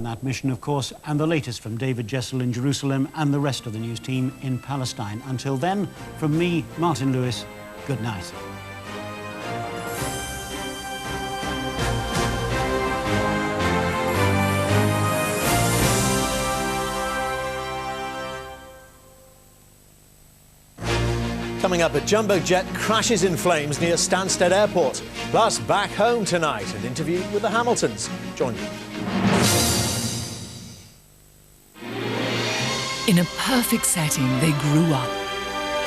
on that mission, of course, and the latest from David Jessel in Jerusalem and the rest of the news team in Palestine. Until then, from me, Martin Lewis, good night. Coming up, a jumbo jet crashes in flames near Stansted Airport. Plus, back home tonight, an interview with the Hamiltons. Join me. In a perfect setting, they grew up.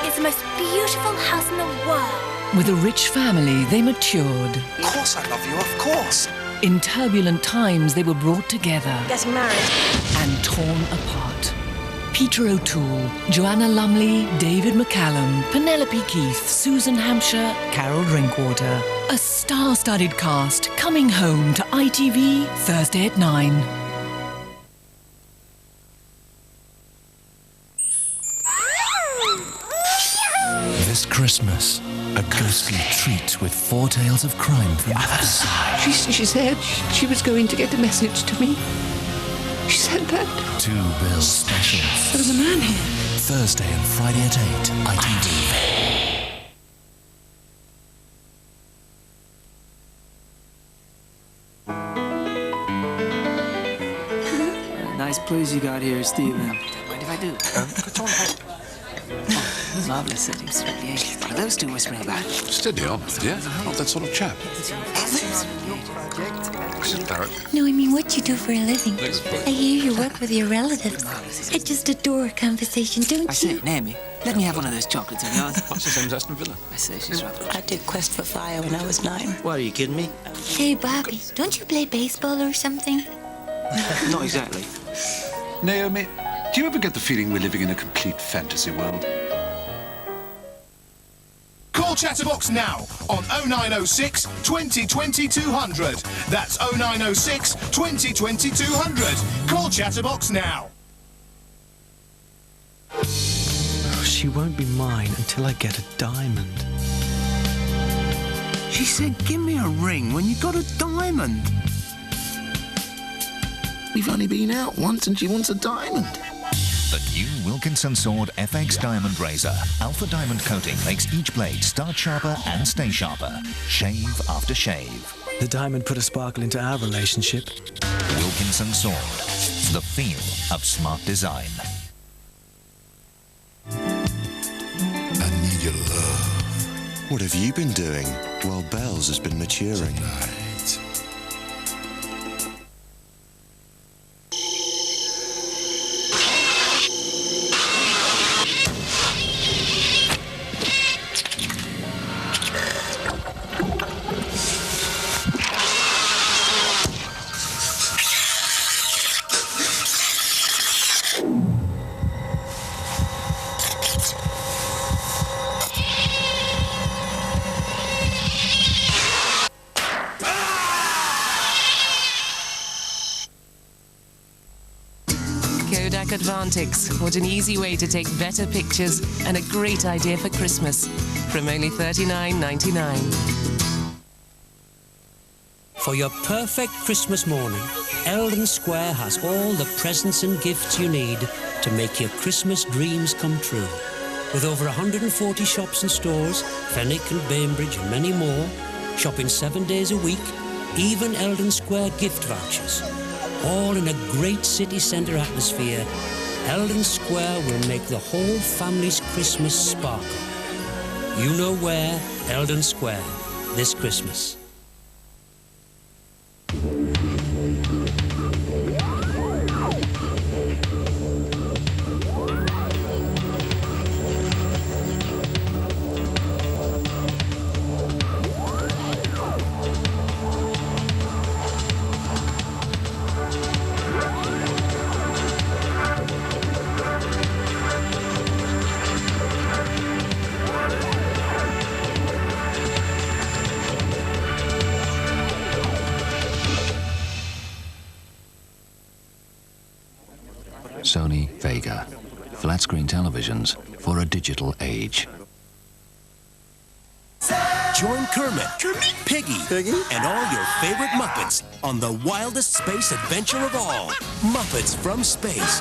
It's the most beautiful house in the world. With a rich family, they matured. Of course I love you, of course. In turbulent times, they were brought together. Getting married. And torn apart. Peter O'Toole, Joanna Lumley, David McCallum, Penelope Keith, Susan Hampshire, Carol Drinkwater. A star-studded cast coming home to ITV Thursday at 9. This Christmas, a ghostly treat with 4 tales of crime from the other side. She said she was going to get a message to me. She said that. 2 Bill specials. There was a man here. Thursday and Friday at 8, ITV. Nice place you got here, Stephen. Don't mind if I do. Put on hold. Lovely settings. What are those two whispering about? Steady on, dear. Not that sort of chap. Sit, Barrett. No, I mean what you do for a living. Next I hear you work with your relatives. I just adore conversation, don't I say, Naomi, let me have one of those chocolates of yours. That's the same as Aston Villa. I say she's rather... I did Quest for Fire when I was 9. What, are you kidding me? Hey, Bobby, don't you play baseball or something? Not exactly. Naomi, do you ever get the feeling we're living in a complete fantasy world? Call Chatterbox now on 0906 2020 200. That's 0906 2020 200. Call Chatterbox now. She won't be mine until I get a diamond. She said, give me a ring when you got a diamond. We've only been out once and she wants a diamond. The new Wilkinson Sword FX Diamond Razor. Alpha Diamond coating makes each blade start sharper and stay sharper. Shave after shave. The diamond put a sparkle into our relationship. Wilkinson Sword. The feel of smart design. I need your love. What have you been doing while Bells has been maturing? Tonight. Kodak Advantix. What an easy way to take better pictures and a great idea for Christmas. From only $39.99. For your perfect Christmas morning, Eldon Square has all the presents and gifts you need to make your Christmas dreams come true. With over 140 shops and stores, Fenwick and Bainbridge and many more, shopping 7 days a week, even Eldon Square gift vouchers. All in a great city centre atmosphere, Eldon Square will make the whole family's Christmas sparkle. You know where, Eldon Square, this Christmas. Sony Vega. Flat screen televisions for a digital age. Join Kermit, Piggy, and all your favorite Muppets on the wildest space adventure of all, Muppets from Space.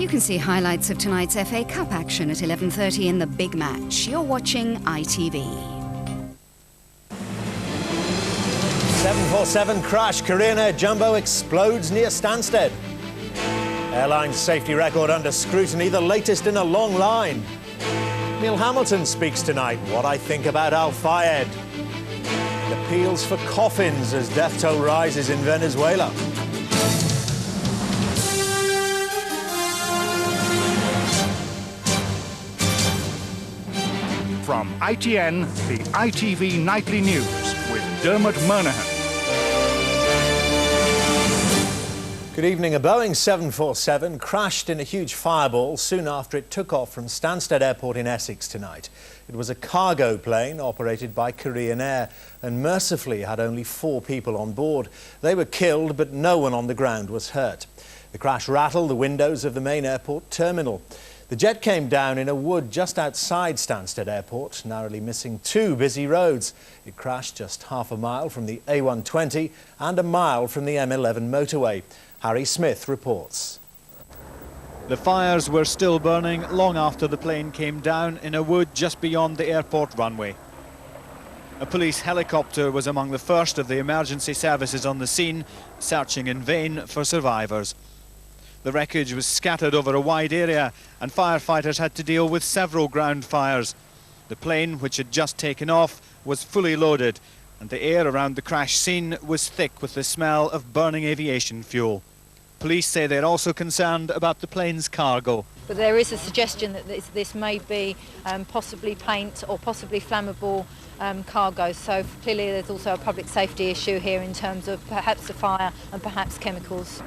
You can see highlights of tonight's FA Cup action at 11:30 in the big match. You're watching ITV. 747 crash. Korean Air Jumbo explodes near Stansted. Airline's safety record under scrutiny, the latest in a long line. Neil Hamilton speaks tonight. What I think about Al-Fayed. Appeals for coffins as death toll rises in Venezuela. From ITN, the ITV Nightly News with Dermot Monahan. Good evening. A Boeing 747 crashed in a huge fireball soon after it took off from Stansted Airport in Essex tonight. It was a cargo plane operated by Korean Air and mercifully had only 4 people on board. They were killed, but no one on the ground was hurt. The crash rattled the windows of the main airport terminal. The jet came down in a wood just outside Stansted Airport, narrowly missing 2 busy roads. It crashed just half a mile from the A120 and a mile from the M11 motorway. Harry Smith reports. The fires were still burning long after the plane came down in a wood just beyond the airport runway. A police helicopter was among the first of the emergency services on the scene, searching in vain for survivors. The wreckage was scattered over a wide area and firefighters had to deal with several ground fires. The plane, which had just taken off, was fully loaded and the air around the crash scene was thick with the smell of burning aviation fuel. Police say they're also concerned about the plane's cargo. But there is a suggestion that this may be possibly paint or possibly flammable cargo, so clearly there's also a public safety issue here in terms of perhaps the fire and perhaps chemicals.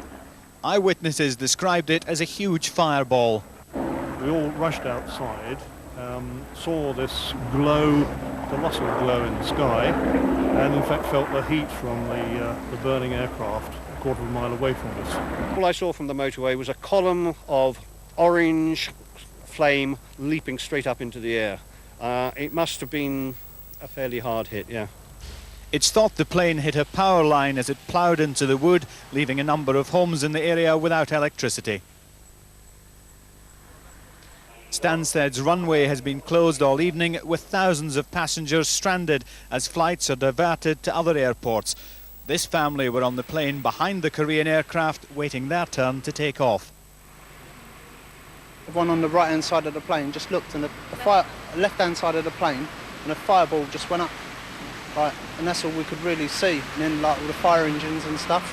Eyewitnesses described it as a huge fireball. We all rushed outside, saw this glow, colossal glow in the sky, and in fact felt the heat from the burning aircraft a quarter of a mile away from us. All I saw from the motorway was a column of orange flame leaping straight up into the air. It must have been a fairly hard hit, yeah. It's thought the plane hit a power line as it ploughed into the wood, leaving a number of homes in the area without electricity. Stansted's runway has been closed all evening, with thousands of passengers stranded as flights are diverted to other airports. This family were on the plane behind the Korean aircraft, waiting their turn to take off. The one on the right-hand side of the plane just looked, and the left-hand side of the plane, and a fireball just went up. Right, and that's all we could really see, and then like all the fire engines and stuff.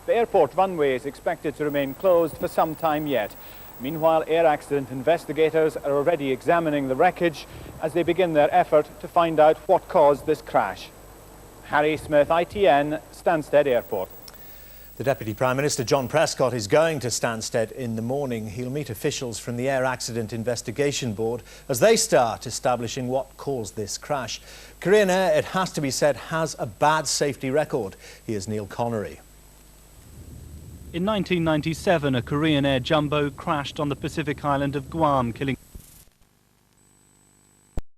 The airport runway is expected to remain closed for some time yet. Meanwhile, air accident investigators are already examining the wreckage as they begin their effort to find out what caused this crash. Harry Smith, ITN, Stansted Airport. The Deputy Prime Minister John Prescott is going to Stansted in the morning. He'll meet officials from the Air Accident Investigation Board as they start establishing what caused this crash. Korean Air, it has to be said, has a bad safety record. Here's Neil Connery. In 1997, a Korean Air Jumbo crashed on the Pacific island of Guam, killing